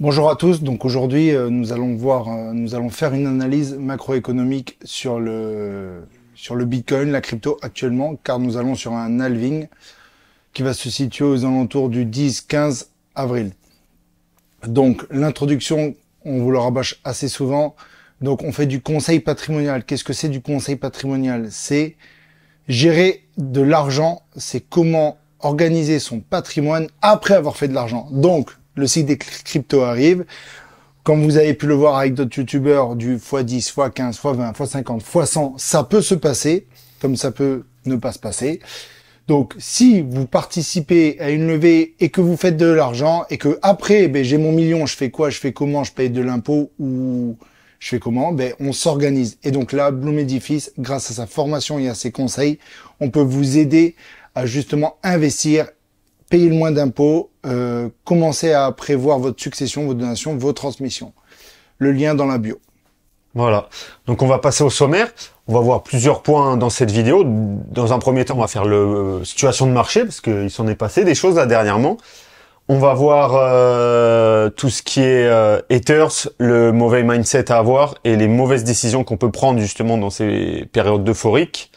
Bonjour à tous. Donc aujourd'hui, nous allons faire une analyse macroéconomique sur le Bitcoin, la crypto actuellement, car nous allons sur un halving qui va se situer aux alentours du 10-15 avril. Donc l'introduction, on vous le rabâche assez souvent. Donc on fait du conseil patrimonial. Qu'est-ce que c'est du conseil patrimonial? C'est gérer de l'argent, c'est comment organiser son patrimoine après avoir fait de l'argent. Donc le cycle des cryptos arrive. Comme vous avez pu le voir avec d'autres youtubeurs, du x10, x15, x20, x50, x100, ça peut se passer, comme ça peut ne pas se passer. Donc, si vous participez à une levée et que vous faites de l'argent et que après, j'ai mon million, je fais quoi, je fais comment, je paye de l'impôt ou je fais comment, on s'organise. Et donc là, Bloom Edifice, grâce à sa formation et à ses conseils, on peut vous aider à justement investir, payer le moins d'impôts, commencer à prévoir votre succession, vos donations, vos transmissions. Le lien dans la bio. Voilà. Donc on va passer au sommaire. On va voir plusieurs points dans cette vidéo. Dans un premier temps, on va faire le situation de marché parce qu'il s'en est passé des choses là dernièrement. On va voir tout ce qui est haters, le mauvais mindset à avoir et les mauvaises décisions qu'on peut prendre justement dans ces périodes euphoriques.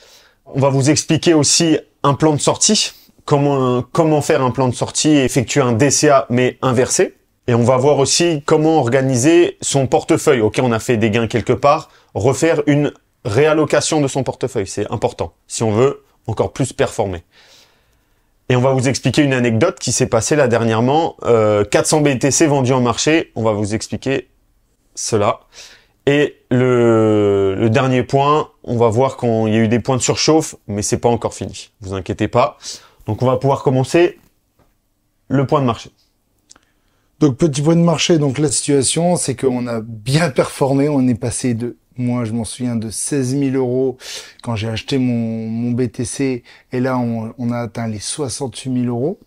On va vous expliquer aussi un plan de sortie. Comment faire un plan de sortie et effectuer un DCA mais inversé. Et on va voir aussi comment organiser son portefeuille. Ok, on a fait des gains quelque part. Refaire une réallocation de son portefeuille, c'est important si on veut encore plus performer. Et on va vous expliquer une anecdote qui s'est passée là dernièrement. 400 BTC vendus en marché. On va vous expliquer cela. Et le dernier point, on va voir qu'il y a eu des points de surchauffe, mais c'est pas encore fini. Vous inquiétez pas. Donc on va pouvoir commencer le point de marché. Donc petit point de marché, donc la situation, c'est qu'on a bien performé. On est passé de, moi je m'en souviens, de 16 000 € quand j'ai acheté mon BTC, et là on a atteint les 68 000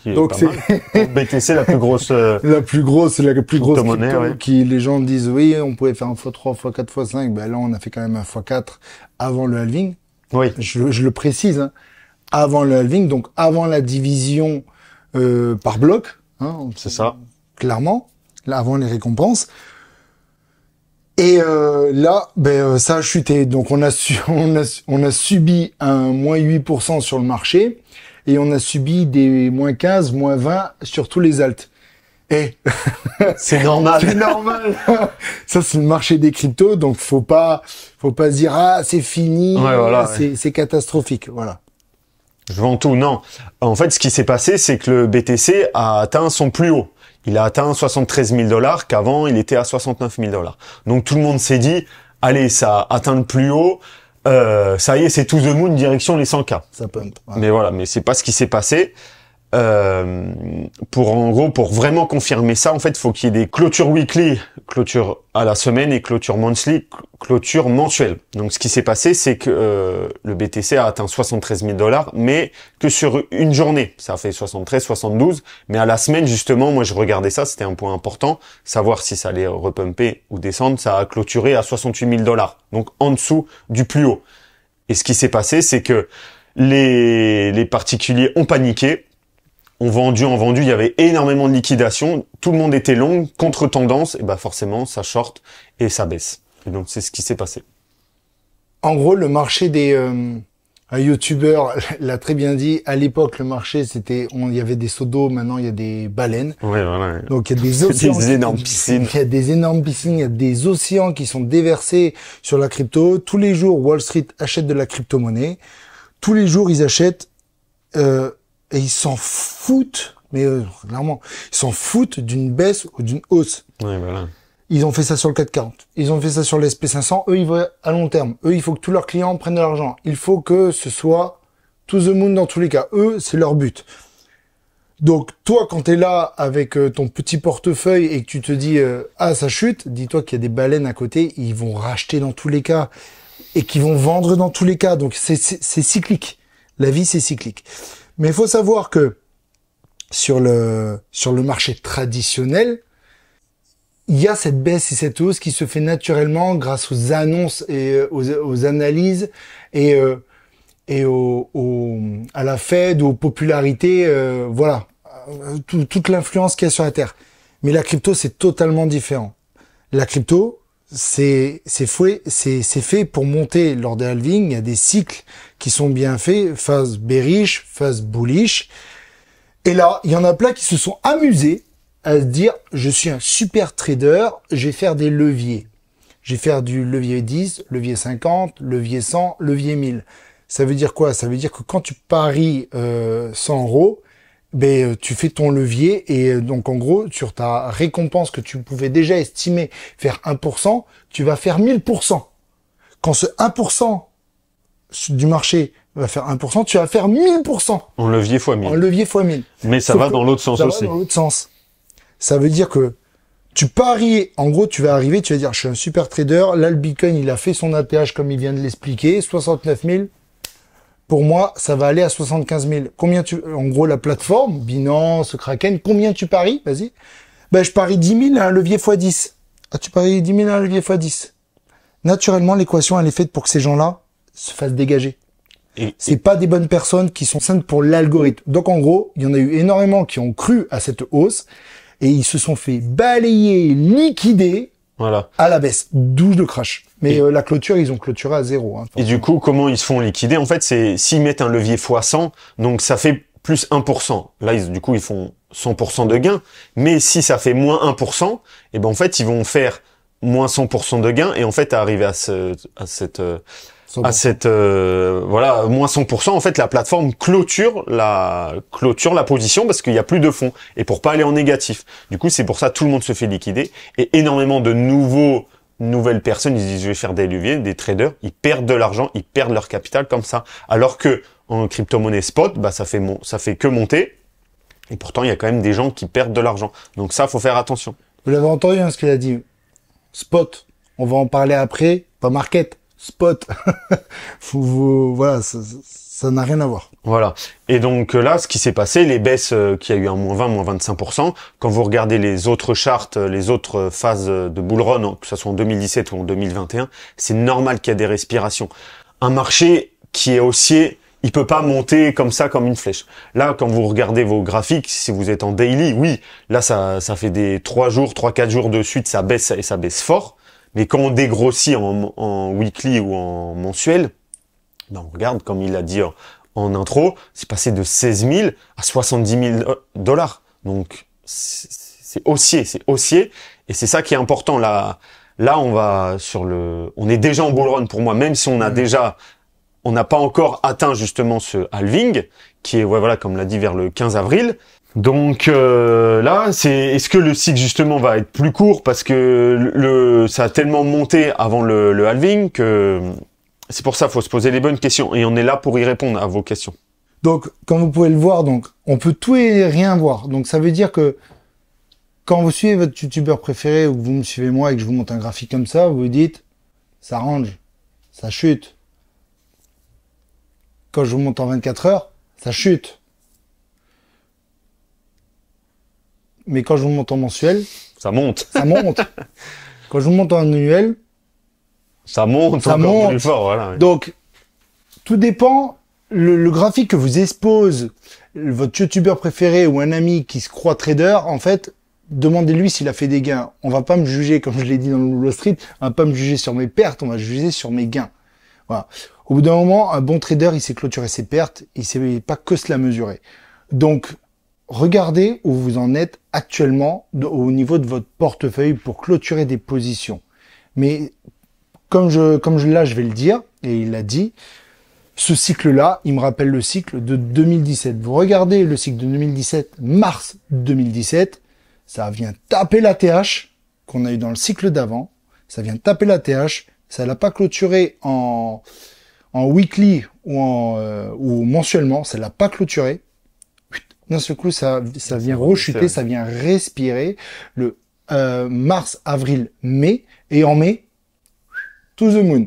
€. Donc c'est BTC la plus grosse la plus grosse monnaie, crypto, ouais. qui les gens disent oui, on pouvait faire un x3, x4, x5. Là on a fait quand même un x4 avant le halving. Oui. Je le précise, hein, avant le halving, donc avant la division par bloc. Hein, c'est ça. Clairement, là avant les récompenses. Et là, ça a chuté. Donc on a subi un moins 8% sur le marché et on a subi des moins 15, moins 20 sur tous les alts. Et c'est normal. C'est normal. Ça c'est le marché des cryptos, donc faut pas se dire ah c'est fini, ouais, voilà, c'est catastrophique, voilà. Je vends tout, non. En fait, ce qui s'est passé, c'est que le BTC a atteint son plus haut. Il a atteint 73 000 $, qu'avant, il était à 69 000 $. Donc, tout le monde s'est dit, allez, ça a atteint le plus haut, ça y est, c'est to the moon, direction les 100K. Ça pump. Ouais. Mais voilà, mais c'est pas ce qui s'est passé. Pour vraiment confirmer ça, en fait, il faut qu'il y ait des clôtures weekly, clôture à la semaine, et clôture monthly, clôture mensuelle. Donc, ce qui s'est passé, c'est que le BTC a atteint 73 000 $, mais que sur une journée. Ça a fait 73, 72, mais à la semaine, justement, moi, je regardais ça, c'était un point important, savoir si ça allait repumper ou descendre. Ça a clôturé à 68 000 $, donc en dessous du plus haut. Et ce qui s'est passé, c'est que les particuliers ont paniqué, ont vendu, il y avait énormément de liquidations, tout le monde était long, contre-tendance, et forcément, ça short et ça baisse. Et donc, c'est ce qui s'est passé. En gros, le marché des youtubeurs l'a très bien dit. À l'époque, le marché, il y avait des seaux d'eau, maintenant il y a des baleines. Ouais, voilà. Donc, il y a des océans. Des énormes piscines. Il y a des énormes piscines, il y a des océans qui sont déversés sur la crypto. Tous les jours, Wall Street achète de la crypto-monnaie. Tous les jours, ils achètent, et ils s'en foutent, mais clairement, ils s'en foutent d'une baisse ou d'une hausse. Ouais, voilà. Ils ont fait ça sur le 440, ils ont fait ça sur le SP500, eux ils vont à long terme, eux il faut que tous leurs clients prennent de l'argent, il faut que ce soit to the moon dans tous les cas, eux c'est leur but. Donc toi quand t'es là avec ton petit portefeuille et que tu te dis ah ça chute, dis-toi qu'il y a des baleines à côté, ils vont racheter dans tous les cas et qu'ils vont vendre dans tous les cas, donc c'est cyclique, la vie c'est cyclique. Mais il faut savoir que sur le marché traditionnel, il y a cette baisse et cette hausse qui se fait naturellement grâce aux annonces et aux analyses et à la Fed, aux popularités, voilà, toute l'influence qu'il y a sur la Terre. Mais la crypto, c'est totalement différent. La crypto, c'est fait pour monter lors des halvings. Il y a des cycles qui sont bien faits, phase bearish, phase bullish. Et là, il y en a plein qui se sont amusés à se dire, je suis un super trader, je vais faire des leviers. Je vais faire du levier 10, levier 50, levier 100, levier 1000. Ça veut dire quoi? Ça veut dire que quand tu paries 100 euros, ben, tu fais ton levier et donc en gros, sur ta récompense que tu pouvais déjà estimer faire 1%, tu vas faire 1000%. Quand ce 1% du marché va faire 1%, tu vas faire 1000%. En levier fois 1000. En levier fois 1000. Mais ça Sauf va que dans l'autre sens ça aussi. va dans l'autre sens. Ça veut dire que tu paries, en gros, tu vas arriver, tu vas dire, je suis un super trader, là, le Bitcoin, il a fait son ATH comme il vient de l'expliquer, 69 000. Pour moi, ça va aller à 75 000. En gros, la plateforme, Binance, Kraken, combien tu paries? Vas-y. Ben, je parie 10 000 à un levier x 10. Ah, tu paries 10 000 à un levier x 10. Naturellement, l'équation, elle est faite pour que ces gens-là se fassent dégager. C'est pas des bonnes personnes qui sont saines pour l'algorithme. Donc, en gros, il y en a eu énormément qui ont cru à cette hausse et ils se sont fait balayer, liquider. Voilà. À la baisse, douche de crash. Mais la clôture, ils ont clôturé à 0. Hein, et du coup, comment ils se font liquider? En fait, c'est s'ils mettent un levier x 100, donc ça fait plus 1%. Là, du coup, ils font 100% de gain. Mais si ça fait moins 1%, et ben en fait, ils vont faire moins 100% de gain et en fait, arriver à cette voilà, moins 100%, en fait, la plateforme clôture la position parce qu'il n'y a plus de fonds et pour pas aller en négatif. Du coup, c'est pour ça tout le monde se fait liquider et énormément de nouvelles personnes, ils disent je vais faire des leviers, des traders, ils perdent de l'argent, ils perdent leur capital comme ça. Alors que en crypto-monnaie spot, bah ça fait que monter et pourtant il y a quand même des gens qui perdent de l'argent. Donc ça, faut faire attention. Vous l'avez entendu, hein, ce qu'il a dit. Spot. On va en parler après. Pas market. Spot. Voilà, ça n'a rien à voir. Voilà. Et donc là, ce qui s'est passé, les baisses qui a eu un moins 20, moins 25%, quand vous regardez les autres charts, les autres phases de bull run, que ce soit en 2017 ou en 2021, c'est normal qu'il y ait des respirations. Un marché qui est haussier, il peut pas monter comme ça, comme une flèche. Là, quand vous regardez vos graphiques, si vous êtes en daily, oui, là, ça fait des 3-4 jours de suite, ça baisse et ça baisse fort. Mais quand on dégrossit en weekly ou en mensuel, ben on regarde, comme il a dit en intro, c'est passé de 16 000 à 70 000 $. Donc, c'est haussier. Et c'est ça qui est important. Là, on est déjà en bull run pour moi, même si on n'a pas encore atteint justement ce halving, qui est, voilà, comme l'a dit, vers le 15 avril. Donc là, est-ce que le cycle justement va être plus court parce que ça a tellement monté avant le halving que c'est pour ça, faut se poser les bonnes questions et on est là pour y répondre à vos questions. Donc, comme vous pouvez le voir, donc on peut tout et rien voir. Donc ça veut dire que quand vous suivez votre youtubeur préféré ou que vous me suivez moi et que je vous montre un graphique comme ça, vous vous dites ça range, ça chute. Quand je vous montre en 24 heures, ça chute. Mais quand je vous monte en mensuel, ça monte. Ça monte. Quand je vous monte en annuel, ça monte encore plus fort. Voilà. Oui. Donc, tout dépend. Le graphique que vous expose votre youtubeur préféré ou un ami qui se croit trader, en fait, demandez-lui s'il a fait des gains. On va pas me juger, comme je l'ai dit dans le Wall Street, on va pas me juger sur mes pertes, on va juger sur mes gains. Voilà. Au bout d'un moment, un bon trader, il sait clôturer ses pertes, il sait pas que cela mesurer. Donc, regardez où vous en êtes actuellement au niveau de votre portefeuille pour clôturer des positions. Mais comme là, je vais le dire, et il l'a dit, ce cycle-là, il me rappelle le cycle de 2017. Vous regardez le cycle de 2017, mars 2017, ça vient taper la TH qu'on a eu dans le cycle d'avant, ça vient taper la TH, ça l'a pas clôturé en weekly ou mensuellement, ça l'a pas clôturé. D'un seul coup, ça vient rechuter, ça vient respirer le mars, avril, mai, et en mai, to the moon.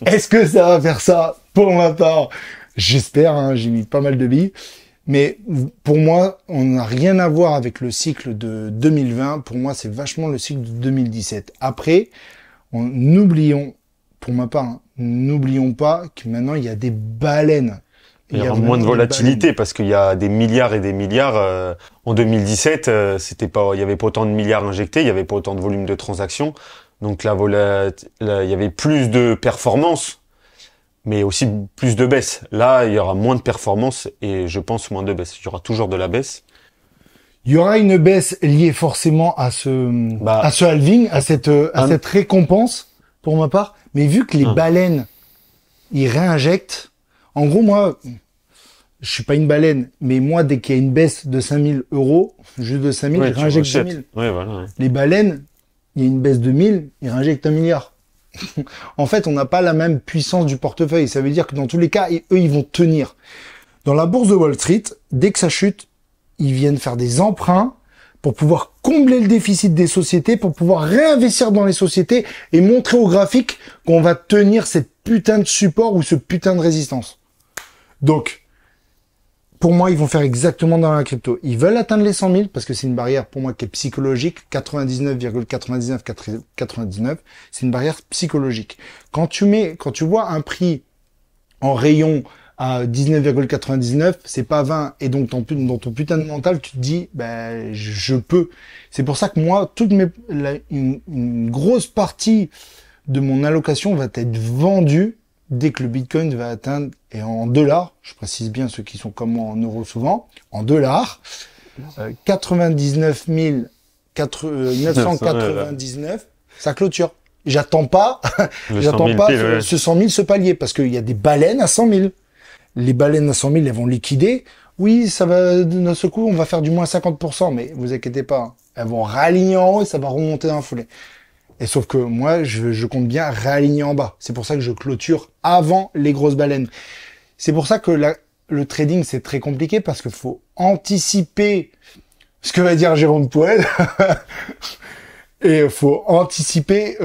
Est-ce que ça va faire ça? Pour ma part, j'espère, hein, j'ai mis pas mal de billes. Mais pour moi, on n'a rien à voir avec le cycle de 2020. Pour moi, c'est vachement le cycle de 2017. Après, n'oublions, pour ma part, hein, n'oublions pas que maintenant, il y a des baleines. Il y aura moins de volatilité parce qu'il y a des milliards et des milliards. En 2017, il y avait pas autant de milliards injectés, il y avait pas autant de volume de transactions. Donc il y avait plus de performance, mais aussi plus de baisse. Là, il y aura moins de performance et je pense moins de baisse. Il y aura toujours de la baisse. Il y aura une baisse liée forcément à ce halving, à cette récompense, pour ma part. Mais vu que les baleines, ils réinjectent, en gros, moi, je suis pas une baleine, mais moi, dès qu'il y a une baisse de 5000 €, juste de 5000, je réinjecte 2000. Ouais, voilà, ouais. Les baleines, il y a une baisse de 1000, ils réinjectent 1 milliard. En fait, on n'a pas la même puissance du portefeuille. Ça veut dire que dans tous les cas, eux, ils vont tenir. Dans la bourse de Wall Street, dès que ça chute, ils viennent faire des emprunts pour pouvoir combler le déficit des sociétés, pour pouvoir réinvestir dans les sociétés et montrer au graphique qu'on va tenir cette putain de support ou ce putain de résistance. Donc, pour moi, ils vont faire exactement dans la crypto. Ils veulent atteindre les 100 000 parce que c'est une barrière pour moi qui est psychologique. 99,9999, c'est une barrière psychologique. Quand tu vois un prix en rayon à 19,99, c'est pas 20. Et donc, dans ton putain de mental, tu te dis, ben, je peux. C'est pour ça que moi, une grosse partie de mon allocation va être vendue dès que le Bitcoin va atteindre, et en dollars, je précise bien ceux qui sont comme moi en euros souvent, en dollars, 99 999, ça clôture. J'attends pas ce 100 000 ce palier, parce qu'il y a des baleines à 100 000. Les baleines à 100 000, elles vont liquider. Oui, ça va, d'un seul coup, on va faire du moins 50%, mais vous inquiétez pas, hein. Elles vont réaligner en haut et ça va remonter dans la foulée. Et sauf que moi, je compte bien réaligner en bas. C'est pour ça que je clôture avant les grosses baleines. C'est pour ça que le trading, c'est très compliqué parce qu'il faut anticiper ce que va dire Jérôme Poel. Et il faut anticiper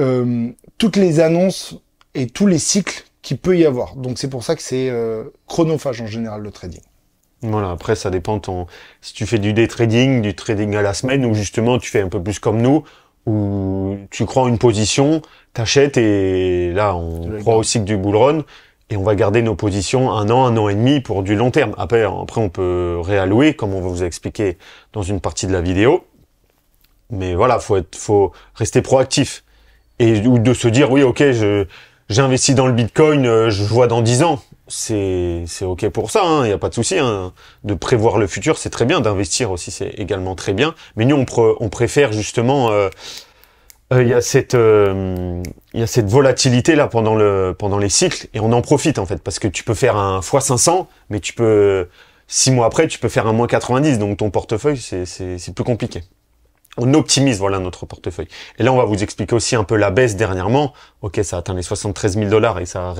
toutes les annonces et tous les cycles qu'il peut y avoir. Donc c'est pour ça que c'est chronophage en général, le trading. Voilà, après ça dépend si tu fais du day trading, du trading à la semaine, ou justement tu fais un peu plus comme nous, où tu crois en une position, t'achètes, et là on croit au cycle du bull run et on va garder nos positions un an et demi pour du long terme. Après on peut réallouer comme on va vous expliquer dans une partie de la vidéo. Mais voilà, faut rester proactif ou de se dire oui, OK, j'ai investi dans le Bitcoin, je vois dans 10 ans. C'est OK pour ça, hein, y a pas de souci, hein. De prévoir le futur, c'est très bien. D'investir aussi, c'est également très bien. Mais nous, on préfère justement. Il y a cette volatilité là pendant les cycles, et on en profite en fait, parce que tu peux faire un x500, mais 6 mois après, tu peux faire un -90. Donc ton portefeuille, c'est plus compliqué. On optimise, voilà, notre portefeuille. Et là, on va vous expliquer aussi un peu la baisse dernièrement. OK, ça a atteint les 73 000 $ et ça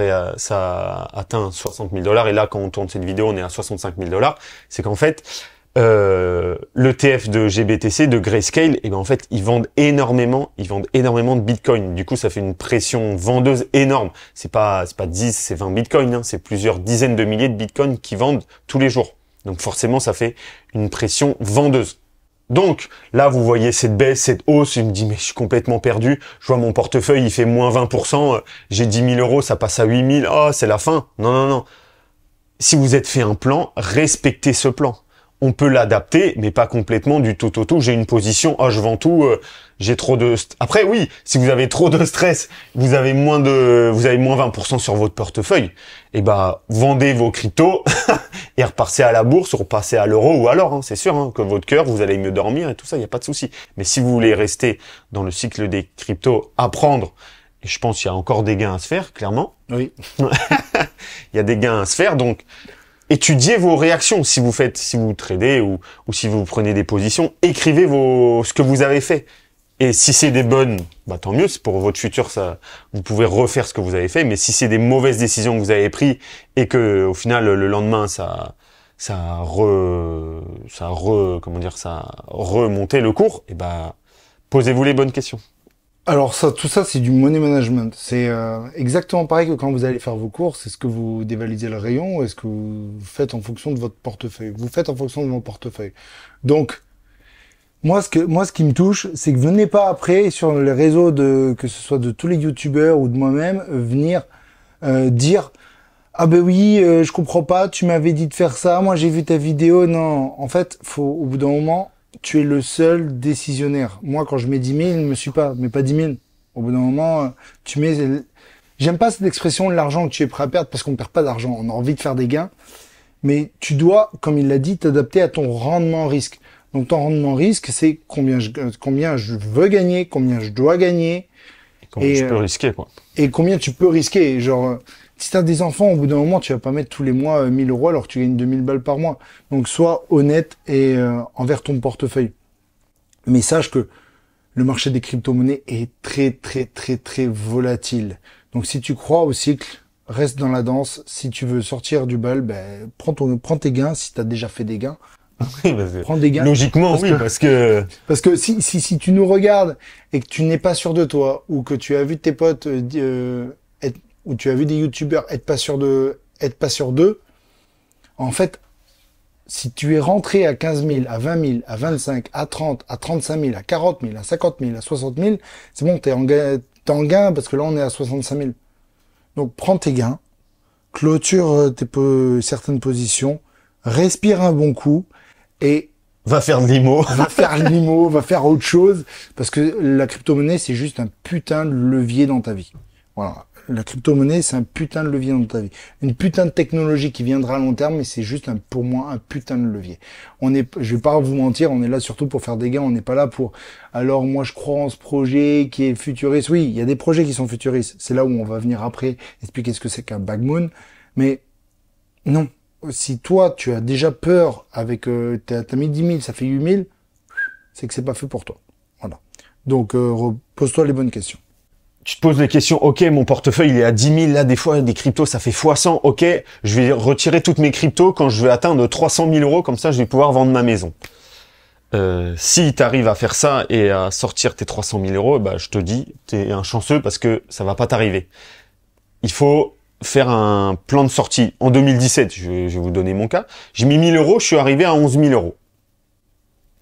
a atteint 60 000 $ Et là, quand on tourne cette vidéo, on est à 65 000 $. C'est qu'en fait, l'ETF de GBTC, de Grayscale, et ben en fait, ils vendent énormément de Bitcoin. Du coup, ça fait une pression vendeuse énorme. C'est pas 10, c'est 20 Bitcoin, hein. C'est plusieurs dizaines de milliers de Bitcoin qui vendent tous les jours. Donc forcément, ça fait une pression vendeuse. Donc, là, vous voyez cette baisse, cette hausse, je me dis, mais je suis complètement perdu. Je vois mon portefeuille, il fait moins 20%, j'ai 10 000 €, ça passe à 8 000, oh, c'est la fin. Non. Si vous êtes fait un plan, respectez ce plan. On peut l'adapter, mais pas complètement du tout. J'ai une position, je vends tout, j'ai trop de... Après, oui, si vous avez trop de stress, vous avez moins 20% sur votre portefeuille, et vendez vos cryptos et repassez à la bourse, ou repassez à l'euro ou à l'or, hein, c'est sûr, hein, que votre cœur, vous allez mieux dormir et tout ça, il n'y a pas de souci. Mais si vous voulez rester dans le cycle des cryptos, apprendre, et je pense qu'il y a encore des gains à se faire, clairement. Oui. Il y a des gains à se faire, donc... Étudiez vos réactions si vous tradez ou si vous prenez des positions. Écrivez ce que vous avez fait. Et si c'est des bonnes, tant mieux, c'est pour votre futur, ça, vous pouvez refaire ce que vous avez fait. Mais si c'est des mauvaises décisions que vous avez prises et que, au final, le lendemain, ça a remonté le cours, posez-vous les bonnes questions. Alors tout ça, c'est du money management. C'est exactement pareil que quand vous allez faire vos courses. Est-ce que vous dévalisez le rayon ou est-ce que vous faites en fonction de votre portefeuille? Vous faites en fonction de mon portefeuille. Donc, moi, ce qui me touche, c'est que venez pas après sur les réseaux que ce soit de tous les youtubeurs ou de moi-même, venir dire ah ben oui, je comprends pas, tu m'avais dit de faire ça, moi j'ai vu ta vidéo. Non, en fait, faut au bout d'un moment, tu es le seul décisionnaire. Moi, quand je mets 10 000, je me suis pas, mais pas 10 000. Au bout d'un moment, tu mets... J'aime pas cette expression, l'argent que tu es prêt à perdre, parce qu'on perd pas d'argent, on a envie de faire des gains. Mais tu dois, comme il l'a dit, t'adapter à ton rendement risque. Donc ton rendement risque, c'est combien je veux gagner, combien je dois gagner. Comment tu peux risquer, quoi. Et combien tu peux risquer. Genre, si t'as des enfants, au bout d'un moment, tu vas pas mettre tous les mois 1000 euros alors que tu gagnes 2000 balles par mois. Donc sois honnête et envers ton portefeuille. Mais sache que le marché des crypto-monnaies est très, très, très, très volatile. Donc si tu crois au cycle, reste dans la danse. Si tu veux sortir du bal, ben, prends tes gains. Si tu as déjà fait des gains, Oui, prends des gains. Logiquement, oui, parce que... Parce que si tu nous regardes et que tu n'es pas sûr de toi, ou que tu as vu tes potes, ou tu as vu des youtubeurs être pas sûr d'eux, en fait, si tu es rentré à 15 000, à 20 000, à 25, à 30, à 35 000, à 40 000, à 50 000, à 60 000, c'est bon, t'es en gain parce que là, on est à 65 000. Donc, prends tes gains, clôture certaines positions, respire un bon coup et Va faire de l'IMO. va faire l'IMO, va faire autre chose, parce que la crypto-monnaie, c'est juste un putain de levier dans ta vie. Voilà. La crypto-monnaie, c'est un putain de levier dans ta vie. Une putain de technologie qui viendra à long terme, mais c'est juste pour moi un putain de levier. Je vais pas vous mentir, on est là surtout pour faire des gains, on n'est pas là pour, alors moi je crois en ce projet qui est futuriste. Oui, il y a des projets qui sont futuristes. C'est là où on va venir après expliquer ce que c'est qu'un backmoon. Mais non. Si toi, tu as déjà peur avec, t'as mis 10 000, ça fait 8 000, c'est que c'est pas fait pour toi. Voilà. Donc, pose-toi les bonnes questions. Tu te poses les questions, ok, mon portefeuille il est à 10 000, là des fois des cryptos ça fait x100, ok, je vais retirer toutes mes cryptos quand je vais atteindre 300 000 euros, comme ça je vais pouvoir vendre ma maison. Si tu arrives à faire ça et à sortir tes 300 000 euros, bah, je te dis, t'es un chanceux parce que ça va pas t'arriver. Il faut faire un plan de sortie. En 2017, je vais vous donner mon cas, j'ai mis 1000 euros, je suis arrivé à 11 000 euros.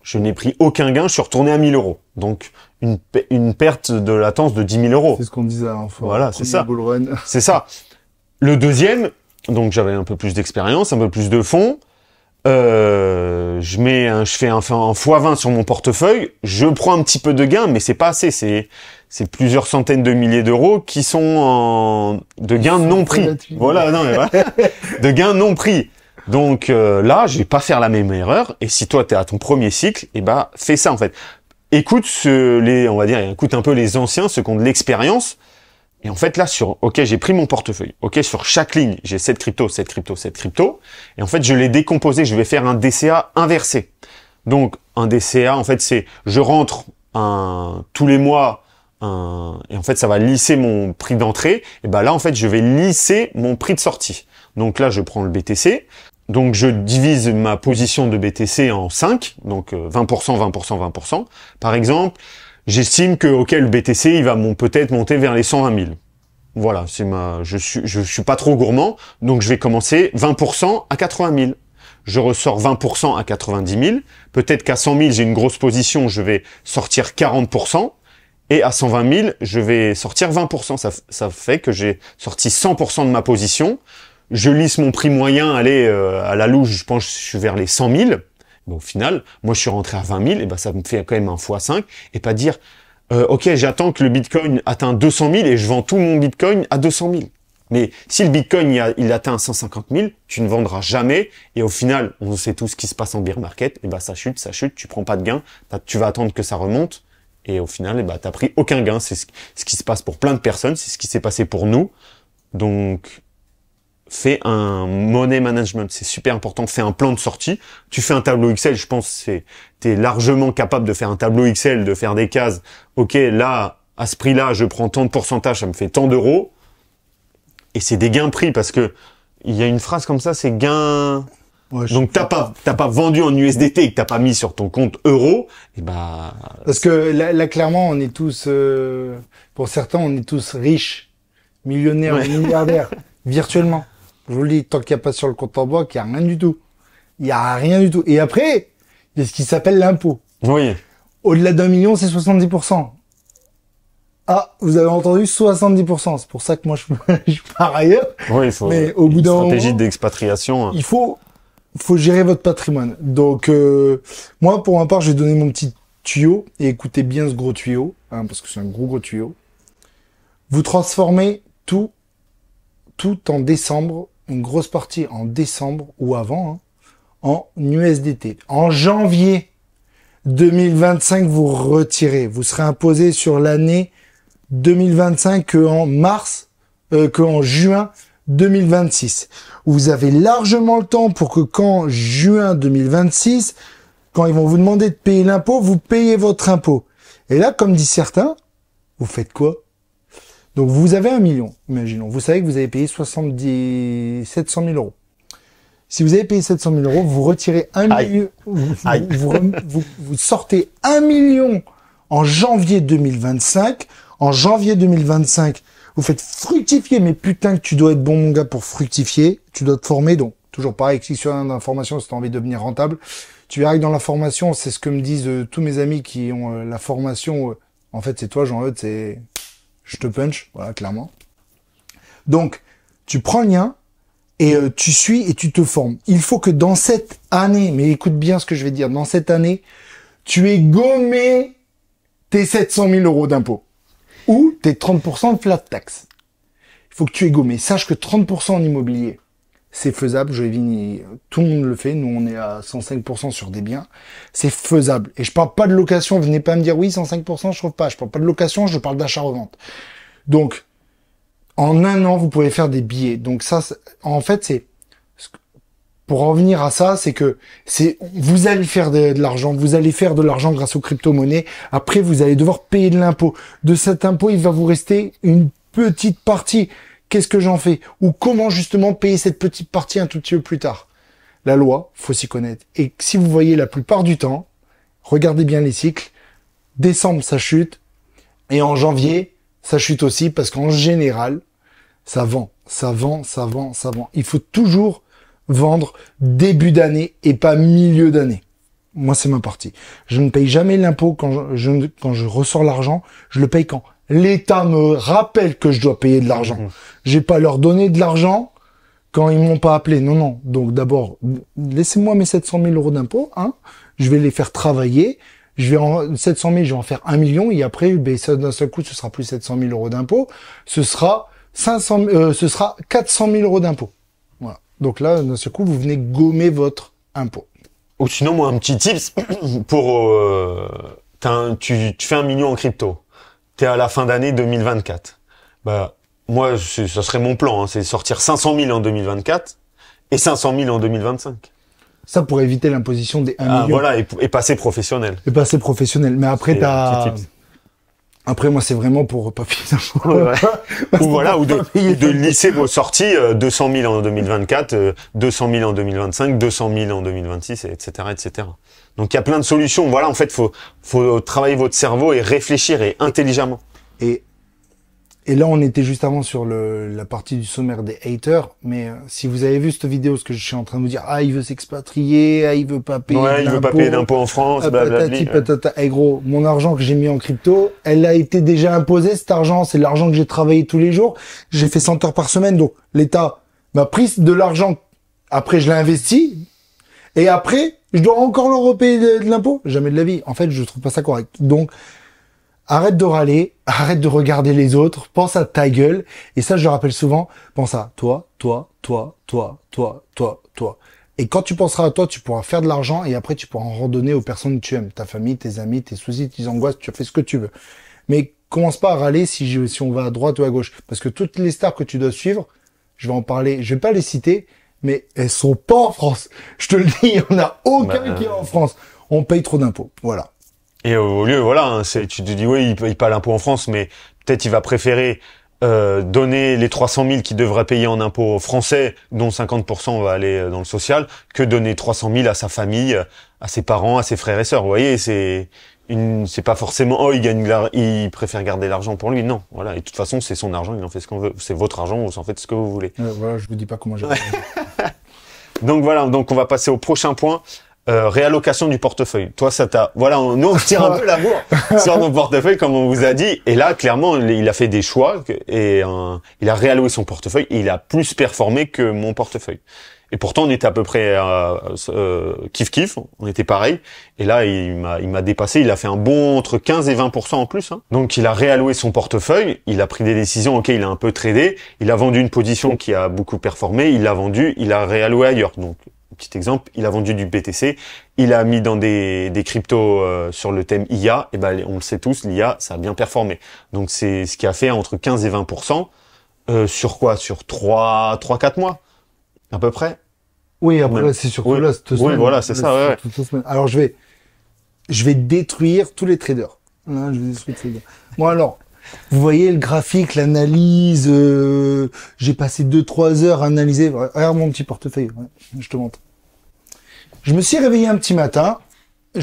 Je n'ai pris aucun gain, je suis retourné à 1000 euros. Donc, une perte de latence de 10 000 euros. C'est ce qu'on disait avant. Voilà, c'est ça. Bull run. C'est ça. Le deuxième, donc j'avais un peu plus d'expérience, un peu plus de fonds. Je fais un x20 sur mon portefeuille. Je prends un petit peu de gain, mais c'est pas assez. C'est plusieurs centaines de milliers d'euros qui sont de gains non pris. Voilà, non, mais voilà. De gains non pris. Donc là, je vais pas faire la même erreur. Et si toi, t'es à ton premier cycle, eh ben, fais ça en fait. Écoute écoute un peu les anciens, ceux qui ont de l'expérience. Et en fait, là, ok, j'ai pris mon portefeuille. Ok, sur chaque ligne, j'ai cette crypto. Et en fait, je l'ai décomposé. Je vais faire un DCA inversé. Donc, un DCA, en fait, c'est, je rentre tous les mois, et en fait, ça va lisser mon prix d'entrée. Et ben là, en fait, je vais lisser mon prix de sortie. Donc là, je prends le BTC. Donc, je divise ma position de BTC en 5. Donc, 20%, 20%, 20%. Par exemple, j'estime que, ok, le BTC, il va peut-être monter vers les 120 000. Voilà, je suis pas trop gourmand, donc je vais commencer 20% à 80 000. Je ressors 20% à 90 000. Peut-être qu'à 100 000, j'ai une grosse position, je vais sortir 40%. Et à 120 000, je vais sortir 20%. Ça fait que j'ai sorti 100% de ma position. Je lisse mon prix moyen, allez, à la louche, je pense que je suis vers les 100 000. Bon, au final, moi, je suis rentré à 20 000, et ben, ça me fait quand même un x5, et pas dire, ok, j'attends que le Bitcoin atteint 200 000 et je vends tout mon Bitcoin à 200 000. Mais si le Bitcoin, il atteint 150 000, tu ne vendras jamais, et au final, on sait tout ce qui se passe en bear market, et ben, ça chute, tu prends pas de gain, tu vas attendre que ça remonte, et au final, et ben, t'as pris aucun gain. C'est ce qui se passe pour plein de personnes, c'est ce qui s'est passé pour nous. Donc, fais un money management, c'est super important. Fais un plan de sortie. Tu fais un tableau Excel, je pense que t'es largement capable de faire un tableau Excel, de faire des cases. Ok, là, à ce prix-là, je prends tant de pourcentage, ça me fait tant d'euros. Et c'est des gains pris parce que il y a une phrase comme ça, c'est gain. Ouais, donc t'as pas vendu en USDT et que t'as pas mis sur ton compte euro, et bah. Parce que là clairement, on est tous, pour certains, on est tous riches, millionnaires, ouais. Milliardaires, virtuellement. Je vous le dis, tant qu'il n'y a pas sur le compte en banque, il n'y a rien du tout. Il n'y a rien du tout. Et après, il y a ce qui s'appelle l'impôt. Oui. Au-delà d'1 million, c'est 70%. Ah, vous avez entendu 70%. C'est pour ça que moi, je pars ailleurs. Oui, il faut Mais au bout d'un moment, stratégie d'expatriation. il faut gérer votre patrimoine. Donc, moi, pour ma part, je vais donner mon petit tuyau. Et écoutez bien ce gros tuyau, hein, parce que c'est un gros tuyau. Vous transformez tout en décembre, une grosse partie en décembre ou avant, hein, en USDT. En janvier 2025, vous retirez. Vous serez imposé sur l'année 2025 qu'en juin 2026. Vous avez largement le temps pour que quand juin 2026, quand ils vont vous demander de payer l'impôt, vous payez votre impôt. Et là, comme disent certains, vous faites quoi? Donc vous avez 1 million, imaginons. Vous savez que vous avez payé 700 000 euros. Si vous avez payé 700 000 euros, vous retirez 1 million, vous sortez 1 million en janvier 2025. En janvier 2025, vous faites fructifier, mais putain que tu dois être bon, mon gars, pour fructifier. Tu dois te former, donc toujours pareil, section d'information, si tu as envie de devenir rentable. Tu verras que dans la formation, c'est ce que me disent tous mes amis qui ont la formation. En fait, c'est toi, Jean-Eudes, c'est... Je te punch, voilà, clairement. Donc, tu prends le lien et tu suis et tu te formes. Il faut que dans cette année, mais écoute bien ce que je vais dire, dans cette année, tu aies gommé tes 700 000 euros d'impôts ou tes 30% de flat tax. Il faut que tu aies gommé. Sache que 30% en immobilier, c'est faisable. Tout le monde le fait. Nous, on est à 105% sur des biens. C'est faisable. Et je parle pas de location. Venez pas me dire oui, 105%, je trouve pas. Je parle pas de location, je parle d'achat-revente. Donc, en 1 an, vous pouvez faire des billets. Donc ça, en fait, c'est... Pour en venir à ça, c'est que vous allez faire de l'argent. Vous allez faire de l'argent grâce aux crypto-monnaies. Après, vous allez devoir payer de l'impôt. De cet impôt, il va vous rester une petite partie. Qu'est-ce que j'en fais? Ou comment justement payer cette petite partie un tout petit peu plus tard? La loi, faut s'y connaître. Et si vous voyez la plupart du temps, regardez bien les cycles, décembre ça chute, et en janvier ça chute aussi, parce qu'en général, ça vend. Il faut toujours vendre début d'année et pas milieu d'année. Moi, c'est ma partie. Je ne paye jamais l'impôt quand je ressors l'argent, je le paye quand l'État me rappelle que je dois payer de l'argent. J'ai pas leur donné de l'argent quand ils m'ont pas appelé. Non. Donc d'abord, laissez-moi mes 700 000 euros d'impôt, hein. Je vais les faire travailler. 700 000, je vais en faire 1 million. Et après, ça, d'un seul coup, ce sera plus 700 000 euros d'impôt. Ce sera 400 000 euros d'impôt. Voilà. Donc là, d'un seul coup, vous venez gommer votre impôt. Ou sinon, moi, un petit tips pour... tu fais 1 million en crypto. T'es à la fin d'année 2024. Bah, moi, ça serait mon plan, hein, c'est sortir 500 000 en 2024 et 500 000 en 2025. Ça pour éviter l'imposition des 1 million. Voilà, et passer professionnel. Et passer professionnel. Mais après, après, moi, c'est vraiment pour pas payer d'impôt. Ouais. Ou voilà, ou de lisser vos sorties, 200 000 en 2024, 200 000 en 2025, 200 000 en 2026, etc., etc. Donc, il y a plein de solutions. Voilà, en fait, faut travailler votre cerveau et réfléchir et intelligemment. Et là, on était juste avant sur la partie du sommaire des haters. Mais si vous avez vu cette vidéo, ce que je suis en train de vous dire, il veut s'expatrier, il veut pas payer d'impôts. Il veut pas payer d'impôts en France, patata. Et gros, mon argent que j'ai mis en crypto, elle a été déjà imposée, cet argent. C'est l'argent que j'ai travaillé tous les jours. J'ai fait 100 heures par semaine. Donc, l'État m'a pris de l'argent. Après, je l'ai investi. Et après, je dois encore leur repayer de l'impôt? Jamais de la vie. En fait, je trouve pas ça correct. Donc, arrête de râler, arrête de regarder les autres, pense à ta gueule. Et ça, je le rappelle souvent, pense à toi. Et quand tu penseras à toi, tu pourras faire de l'argent et après, tu pourras en redonner aux personnes que tu aimes. Ta famille, tes amis, tes soucis, tes angoisses, tu fais ce que tu veux. Mais commence pas à râler si on va à droite ou à gauche. Parce que toutes les stars que tu dois suivre, je vais en parler, je vais pas les citer, mais elles sont pas en France. Je te le dis, il y en a aucun qui est en France. On paye trop d'impôts. Voilà. Et au lieu, voilà, hein, tu te dis, oui, il paye pas l'impôt en France, mais peut-être il va préférer donner les 300 000 qu'il devrait payer en impôts français, dont 50% va aller dans le social, que donner 300 000 à sa famille, à ses parents, à ses frères et sœurs. Vous voyez, c'est pas forcément, il préfère garder l'argent pour lui. Non, voilà. Et de toute façon, c'est son argent, il en fait ce qu'on veut. C'est votre argent, vous en faites ce que vous voulez. Voilà, je vous dis pas comment j'ai. Donc voilà, donc on va passer au prochain point. réallocation du portefeuille. Toi, ça t'a... Voilà, nous, on tire un peu la bourre sur nos portefeuilles, comme on vous a dit. Et là, clairement, il a fait des choix et il a réalloué son portefeuille et il a plus performé que mon portefeuille. Et pourtant, on était à peu près kiff-kiff, on était pareil. Et là, il m'a dépassé, il a fait un bon entre 15 et 20% en plus. Hein. Donc, il a réalloué son portefeuille, il a pris des décisions, ok, il a un peu tradé, il a vendu une position qui a beaucoup performé, il l'a vendu, il a réalloué ailleurs. Donc, petit exemple, il a vendu du BTC, il a mis dans des cryptos sur le thème IA, et ben on le sait tous, l'IA, ça a bien performé. Donc, c'est ce qui a fait entre 15 et 20%, sur quoi? Sur 3-4 mois à peu près. Oui, après, là, c'est surtout oui. là, cette semaine. Oui, voilà, c'est ça, ouais. Alors, je vais détruire tous les traders. Hein, je vais détruire les traders. Bon, alors, vous voyez le graphique, l'analyse, j'ai passé 2-3 heures à analyser. Regarde mon petit portefeuille, ouais, je te montre. Je me suis réveillé un petit matin, et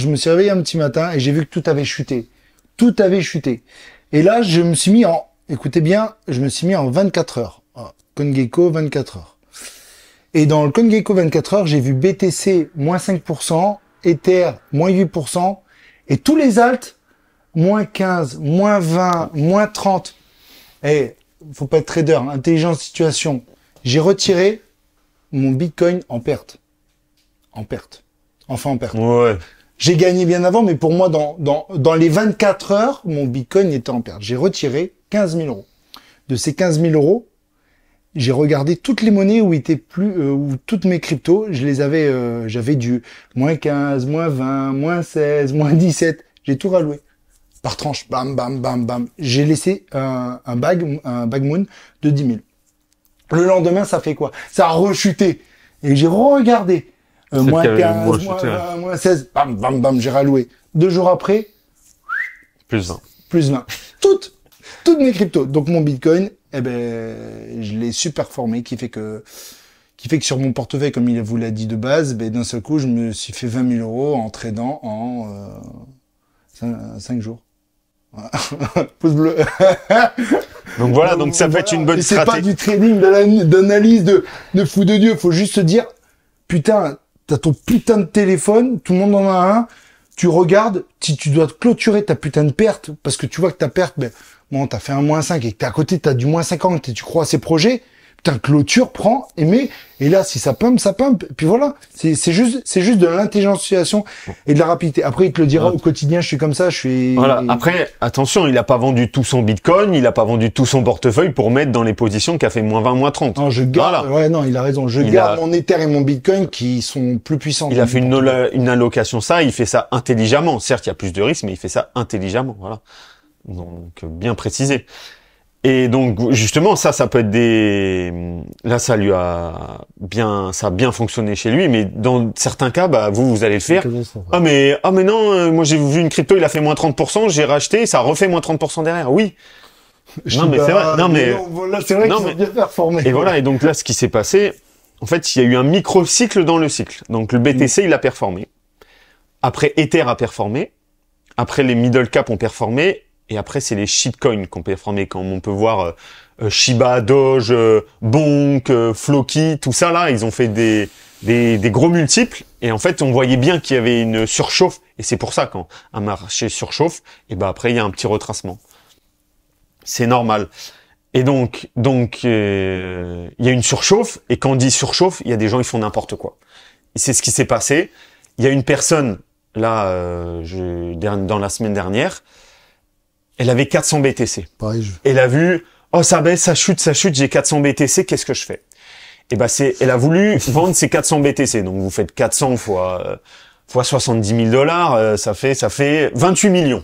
j'ai vu que tout avait chuté. Tout avait chuté. Et là, je me suis mis écoutez bien, je me suis mis en 24 heures. CoinGecko, 24 heures. Et dans le CoinGecko 24 heures, j'ai vu BTC moins 5%, Ether moins 8%, et tous les alts, moins 15, moins 20, moins 30. Eh, faut pas être trader, hein, intelligence situation. J'ai retiré mon Bitcoin en perte. En perte. Enfin en perte. Ouais. J'ai gagné bien avant, mais pour moi, dans les 24 heures, mon Bitcoin était en perte. J'ai retiré 15 000 euros. De ces 15 000 euros, j'ai regardé toutes les monnaies où où toutes mes cryptos, je les avais, j'avais du moins 15, moins 20, moins 16, moins 17. J'ai tout ralloué. Par tranche. Bam, bam, bam, bam. J'ai laissé un bag moon de 10 000. Le lendemain, ça fait quoi? Ça a rechuté. Et j'ai regardé. Moins 15, moins 20, moins 16. Bam, bam, bam. J'ai ralloué. 2 jours après. Plus 20. Plus 20. Toutes mes cryptos. Donc mon Bitcoin, eh ben, je l'ai super formé, qui fait que sur mon portefeuille, comme il vous l'a dit de base, ben, d'un seul coup, je me suis fait 20 000 euros en tradant en 5 jours. Voilà. Pouce bleu. Donc voilà, donc ça peut être une bonne stratégie. C'est pas du trading, d'analyse de fou de Dieu. Faut juste se dire, putain, t'as ton putain de téléphone, tout le monde en a un, tu regardes, si tu dois clôturer ta putain de perte, parce que tu vois que ta perte, ben, bon, t'as fait un moins 5 et que t'es à côté, t'as du moins 50 et tu crois à ces projets, putain, clôture, prends, et là, si ça pump, et puis voilà. C'est juste de l'intelligence et de la rapidité. Après, il te le dira au quotidien, je suis comme ça, Voilà. Après, attention, il a pas vendu tout son Bitcoin, il a pas vendu tout son portefeuille pour mettre dans les positions qui a fait moins 20, moins 30. Non, je garde, voilà. ouais, non, il a raison. Je garde mon Ether et mon Bitcoin qui sont plus puissants. Il a fait une allocation il fait ça intelligemment. Certes, il y a plus de risques, mais il fait ça intelligemment, voilà. Donc, bien précisé. Et donc, justement, ça peut être là, ça a bien fonctionné chez lui, mais dans certains cas, bah, vous allez le faire. Ah, mais non, moi, j'ai vu une crypto, il a fait moins 30%, j'ai racheté, ça a refait moins 30% derrière. Oui. Non, mais c'est vrai. Non, mais. Là, c'est vrai qu'ils ont bien performé. Et voilà. Et donc, là, ce qui s'est passé, en fait, il y a eu un micro-cycle dans le cycle. Donc, le BTC, il a performé. Après, Ether a performé. Après, les middle cap ont performé. Et après, c'est les shitcoins qui ont performé. Quand on peut voir Shiba, Doge, Bonk, Floki, tout ça là, ils ont fait des gros multiples. Et en fait, on voyait bien qu'il y avait une surchauffe. Et c'est pour ça, quand un marché surchauffe, et ben après, il y a un petit retracement. C'est normal. Et donc, il y a une surchauffe. Et quand on dit surchauffe, il y a des gens, ils font n'importe quoi. Et c'est ce qui s'est passé. Il y a une personne, là, dans la semaine dernière, elle avait 400 BTC. Pareil, Elle a vu, oh, ça baisse, ça chute, j'ai 400 BTC, qu'est-ce que je fais? Et ben, elle a voulu vendre ses 400 BTC. Donc, vous faites 400 fois 70 000 $, ça fait 28 millions.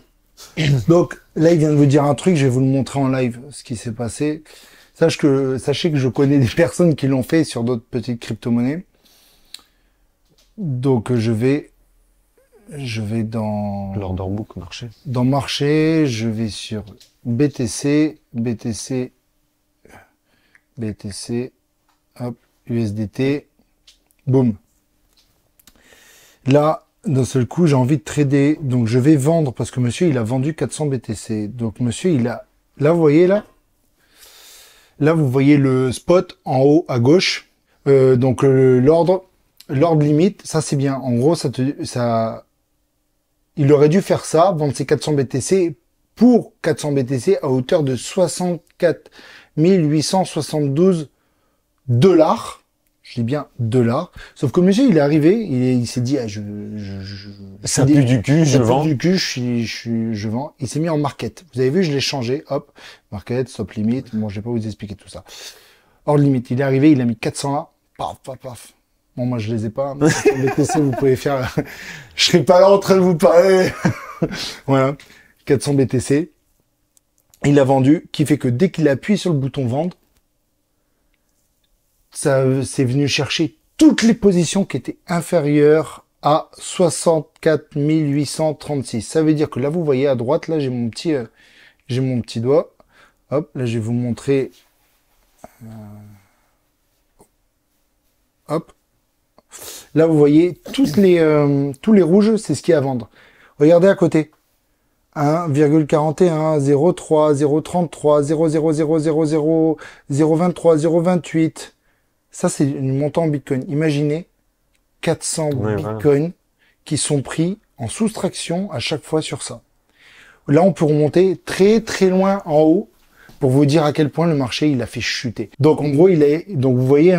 Donc, là, il vient de vous dire un truc, je vais vous le montrer en live, ce qui s'est passé. Sachez que je connais des personnes qui l'ont fait sur d'autres petites crypto-monnaies. Donc, je vais dans l'order book marché. Dans marché, je vais sur BTC, hop, USDT, boum. Là, d'un seul coup, j'ai envie de trader, donc je vais vendre parce que monsieur, il a vendu 400 BTC. Donc monsieur, là, vous voyez là vous voyez le spot en haut à gauche. Donc l'ordre, l'ordre limite, ça c'est bien. En gros, il aurait dû faire ça, vendre ses 400 BTC pour 400 BTC à hauteur de 64 872 $. Je dis bien dollars. Sauf que monsieur, il est arrivé, il s'est dit, ah, Ça pue du cul, je vends. du cul, je vends. Il s'est mis en market. Vous avez vu, je l'ai changé, hop. Market, stop limit. Bon, je vais pas vous expliquer tout ça. Hors limite. Il est arrivé, il a mis 400 là. Paf, paf, paf. Bon, moi, je les ai pas. Mais BTC, vous pouvez faire, je serai pas là en train de vous parler. Voilà. 400 BTC. Il a vendu, qui fait que dès qu'il a appuyé sur le bouton vendre, ça, c'est venu chercher toutes les positions qui étaient inférieures à 64 836. Ça veut dire que là, vous voyez à droite, là, j'ai mon petit doigt. Hop, là, je vais vous montrer. Hop. Là, vous voyez tous les rouges, c'est ce qu'il y a à vendre. Regardez à côté. 1,41, 0,3, 0,33, 0,0000, 0,23, 0,28. Ça, c'est le montant en Bitcoin. Imaginez 400 Bitcoins voilà, qui sont pris en soustraction à chaque fois sur ça. Là, on peut remonter très très loin en haut pour vous dire à quel point le marché il a fait chuter. Donc en gros, donc vous voyez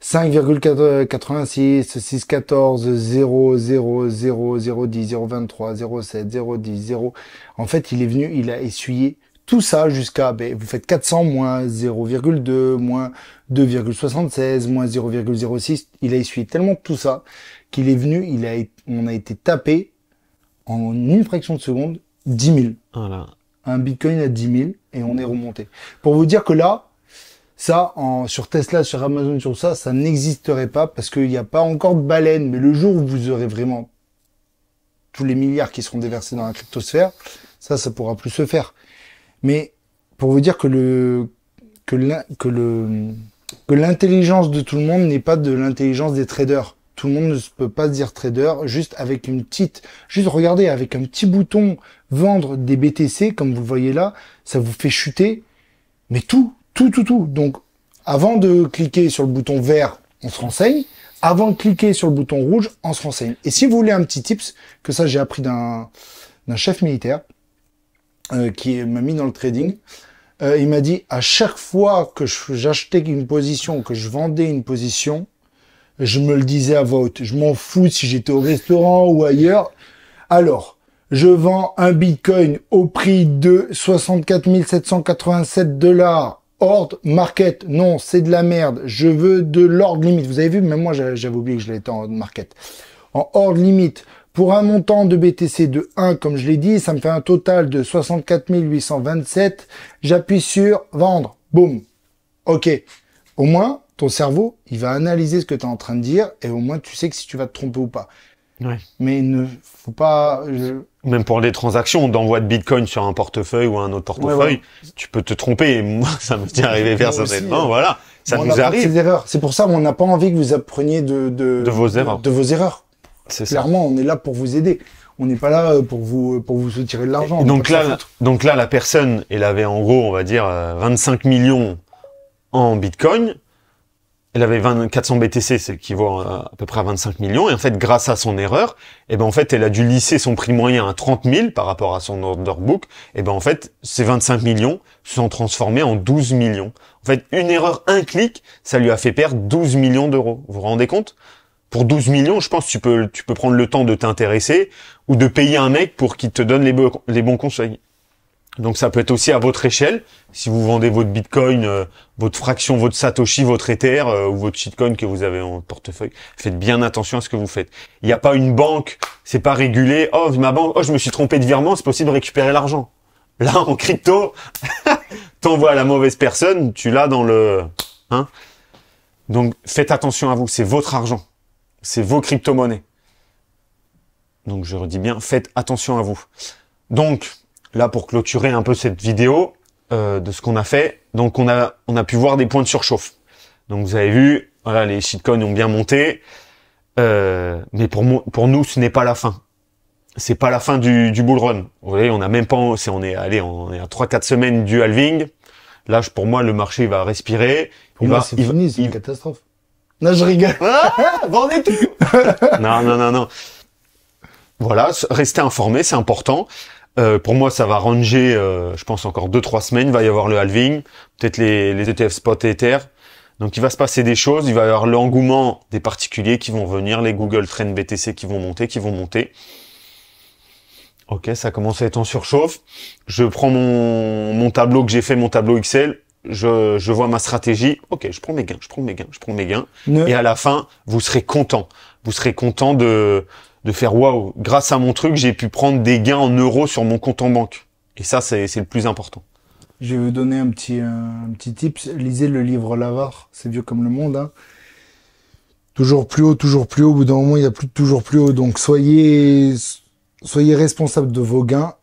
5,86, 6,14, 0, 0, 0, 0,10, 0,23, 0,7, 0,10, 0. En fait, il a essuyé tout ça jusqu'à, vous faites 400 moins 0,2, moins 2,76, moins 0,06. Il a essuyé tellement tout ça qu'il est venu, on a été tapé en une fraction de seconde 10 000. Voilà. Un Bitcoin à 10 000 et on est remonté. Pour vous dire que là, ça, sur Tesla, sur Amazon, sur ça n'existerait pas parce qu'il n'y a pas encore de baleine. Mais le jour où vous aurez vraiment tous les milliards qui seront déversés dans la cryptosphère, ça pourra plus se faire. Mais pour vous dire que l'intelligence de tout le monde n'est pas de l'intelligence des traders. Tout le monde ne peut pas se dire trader juste avec juste regardez, avec un petit bouton vendre des BTC, comme vous le voyez là, ça vous fait chuter, mais tout. Donc, avant de cliquer sur le bouton vert, on se renseigne. Avant de cliquer sur le bouton rouge, on se renseigne. Et si vous voulez un petit tips, que ça j'ai appris d'un chef militaire, qui m'a mis dans le trading, il m'a dit, à chaque fois que j'achetais une position, que je vendais une position, je me le disais à voix haute. Je m'en fous si j'étais au restaurant ou ailleurs. Alors, je vends un Bitcoin au prix de 64 787 $. Ordre, market, non, c'est de la merde. Je veux de l'ordre limite. Vous avez vu, même moi, j'avais oublié que je l'étais en market. En ordre limite, pour un montant de BTC de 1, comme je l'ai dit, ça me fait un total de 64 827. J'appuie sur vendre. Boum. OK. Au moins, ton cerveau, il va analyser ce que tu es en train de dire et au moins, tu sais que si tu vas te tromper ou pas. Ouais. Mais il ne faut pas... Même pour les transactions d'envoi de Bitcoin sur un portefeuille ou un autre portefeuille, tu peux te tromper. Moi, ça m'est arrivé personnellement. Voilà, ça nous arrive. Ces erreurs. C'est pour ça qu'on n'a pas envie que vous appreniez de vos erreurs. De vos erreurs. Clairement, on est là pour vous aider. On n'est pas là pour vous soutirer de l'argent. Donc là, la personne, elle avait en gros, on va dire, 25 millions en Bitcoin. Elle avait 400 BTC, ce qui vaut à peu près à 25 millions. Et en fait, grâce à son erreur, en fait, elle a dû lisser son prix moyen à 30 000 par rapport à son order book. En fait, ces 25 millions se sont transformés en 12 millions. En fait, une erreur, un clic, ça lui a fait perdre 12 millions d'euros. Vous vous rendez compte? Pour 12 millions, je pense que tu peux prendre le temps de t'intéresser ou de payer un mec pour qu'il te donne les bons conseils. Donc ça peut être aussi à votre échelle, si vous vendez votre Bitcoin, votre fraction, votre Satoshi, votre Ether ou votre shitcoin que vous avez en portefeuille. Faites bien attention à ce que vous faites. Il n'y a pas une banque, c'est pas régulé. Oh, ma banque, je me suis trompé de virement, c'est possible de récupérer l'argent. Là, en crypto, t'envoies à la mauvaise personne, tu l'as dans le... Donc faites attention à vous, c'est votre argent. C'est vos crypto-monnaies. Donc je redis bien, faites attention à vous. Donc... Là, pour clôturer un peu cette vidéo de ce qu'on a fait, donc on a pu voir des points de surchauffe. Donc vous avez vu, voilà, les shitcoins ont bien monté, mais pour nous, ce n'est pas la fin. C'est pas la fin du bull run. Vous voyez, on a même pas, on est à 3-4 semaines du halving. Là, pour moi, le marché va respirer. Pour moi, c'est fini, c'est une catastrophe. Non, je rigole. Ah, vendez tout. Non, non, non, non. Voilà, restez informés, c'est important. Pour moi, ça va ranger, je pense, encore 2-3 semaines. Il va y avoir le halving, peut-être les ETF spot et Ether. Donc, il va se passer des choses. Il va y avoir l'engouement des particuliers qui vont venir, les Google Trends BTC qui vont monter. Ok, ça commence à être en surchauffe. Je prends mon tableau que j'ai fait, mon tableau Excel. Je vois ma stratégie. Ok, je prends mes gains. Et à la fin, vous serez content. Vous serez content de faire waouh. Grâce à mon truc, j'ai pu prendre des gains en euros sur mon compte en banque. Et ça, c'est le plus important. Je vais vous donner un petit tip. Lisez le livre L'Avare. C'est vieux comme le monde, hein. Toujours plus haut, toujours plus haut. Au bout d'un moment, il n'y a plus de toujours plus haut. Donc, soyez responsable de vos gains,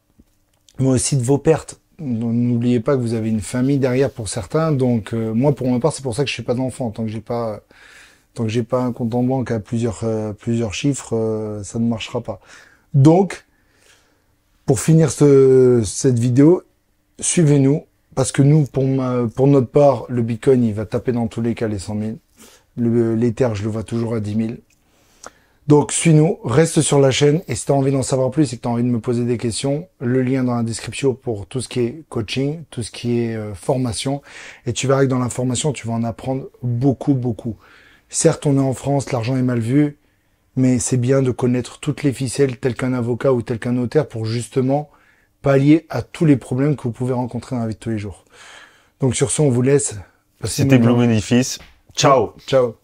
mais aussi de vos pertes. N'oubliez pas que vous avez une famille derrière pour certains. Donc, moi, pour ma part, c'est pour ça que je suis pas d'enfant. Tant que j'ai pas un compte en banque à plusieurs chiffres, ça ne marchera pas. Donc, pour finir cette vidéo, suivez-nous, parce que nous, pour notre part, le Bitcoin, il va taper dans tous les cas les 100 000. L'Ether, je le vois toujours à 10 000. Donc, suis-nous, reste sur la chaîne, et si tu as envie d'en savoir plus et que tu as envie de me poser des questions, le lien dans la description pour tout ce qui est coaching, tout ce qui est formation, et tu verras que dans la formation, tu vas en apprendre beaucoup, beaucoup. Certes, on est en France, l'argent est mal vu, mais c'est bien de connaître toutes les ficelles, tel qu'un avocat ou tel qu'un notaire, pour justement pallier à tous les problèmes que vous pouvez rencontrer dans la vie de tous les jours. Donc sur ce, on vous laisse. C'était Blue Edifice. Ciao. Ciao.